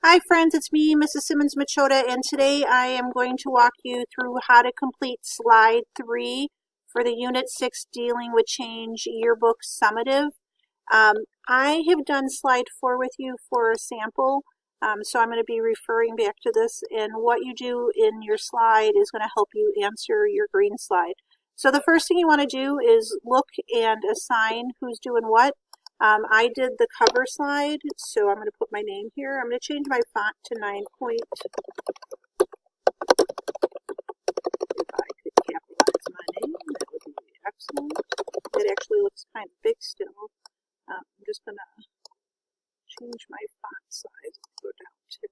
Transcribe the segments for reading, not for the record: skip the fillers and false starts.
Hi friends, it's me, Mrs. Simmons-Machota, and today I am going to walk you through how to complete slide 3 for the Unit 6 Dealing with Change Yearbook Summative. I have done slide 4 with you for a sample, so I'm going to be referring back to this, and what you do in your slide is going to help you answer your green slide. So the first thing you want to do is look and assign who's doing what. I did the cover slide, so I'm going to put my name here. I'm going to change my font to 9 point. If I could capitalize my name, that would be excellent. It actually looks kind of big still. I'm just going to change my font size and go down to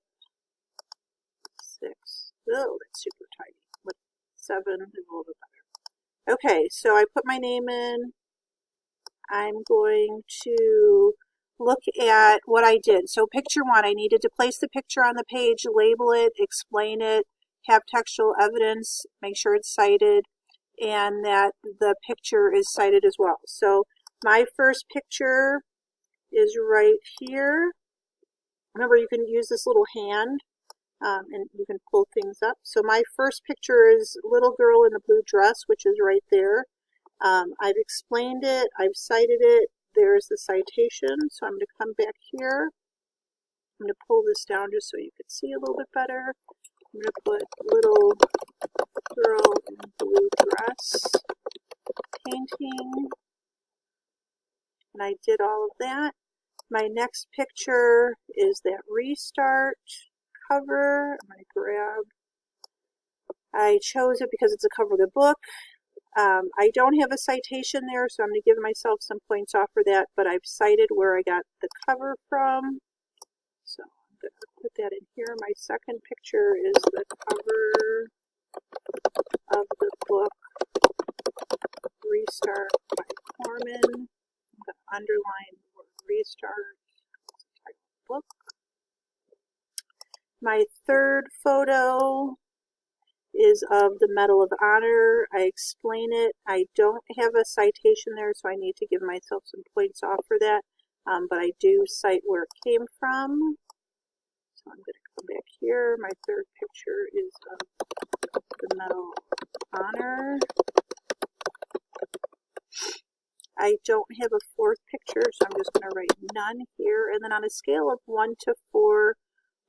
6. Oh, that's super tiny. With 7 is a little bit better. Okay, so I put my name in. I'm going to look at what I did. So picture 1, I needed to place the picture on the page, label it, explain it, have textual evidence, make sure it's cited, and that the picture is cited as well. So my first picture is right here. Remember, you can use this little hand and you can pull things up. So my first picture is little girl in the blue dress, which is right there. I've explained it, I've cited it, there's the citation, so I'm going to come back here. I'm going to pull this down just so you can see a little bit better. I'm going to put little girl in blue dress painting, and I did all of that. My next picture is that restart cover. I'm going to grab, I chose it because it's a cover of the book. I don't have a citation there, so I'm going to give myself some points off for that, but I've cited where I got the cover from. So I'm going to put that in here. My second picture is the cover of the book, Restart by Corman. I'm going to underline the word restart. That's the title of the book. My third photo is of the Medal of Honor. I explain it. I don't have a citation there, so I need to give myself some points off for that, but I do cite where it came from. So I'm going to come back here. My third picture is of the Medal of Honor. I don't have a fourth picture, so I'm just going to write none here. And then on a scale of 1 to 4,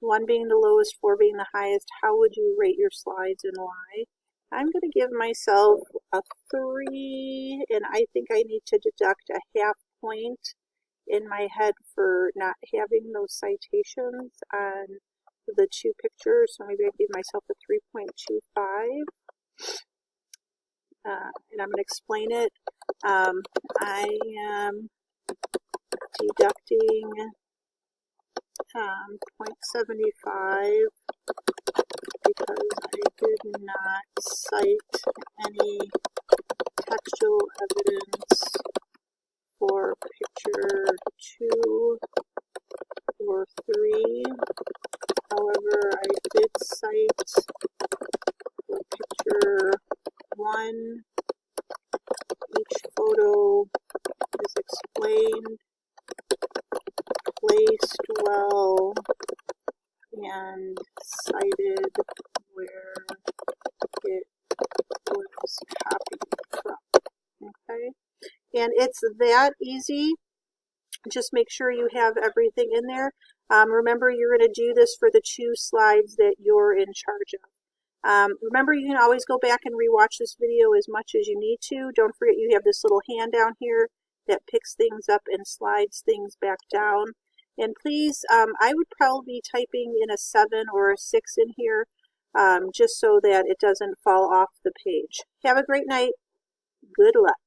1 being the lowest, 4 being the highest, how would you rate your slides and why? I'm going to give myself a 3, and I think I need to deduct a half point in my head for not having those citations on the 2 pictures, so maybe I give myself a 3.25. And I'm going to explain it. I am deducting 0.75 because I did not cite any textual evidence for picture 2 or 3. However, I did cite for picture 1. Each photo is explained, placed well, and cited where it was copied from. Okay, and it's that easy. Just make sure you have everything in there. Remember, you're going to do this for the 2 slides that you're in charge of. Remember, you can always go back and rewatch this video as much as you need to. Don't forget you have this little hand down here that picks things up and slides things back down. And please, I would probably be typing in a 7 or a 6 in here, just so that it doesn't fall off the page. Have a great night. Good luck.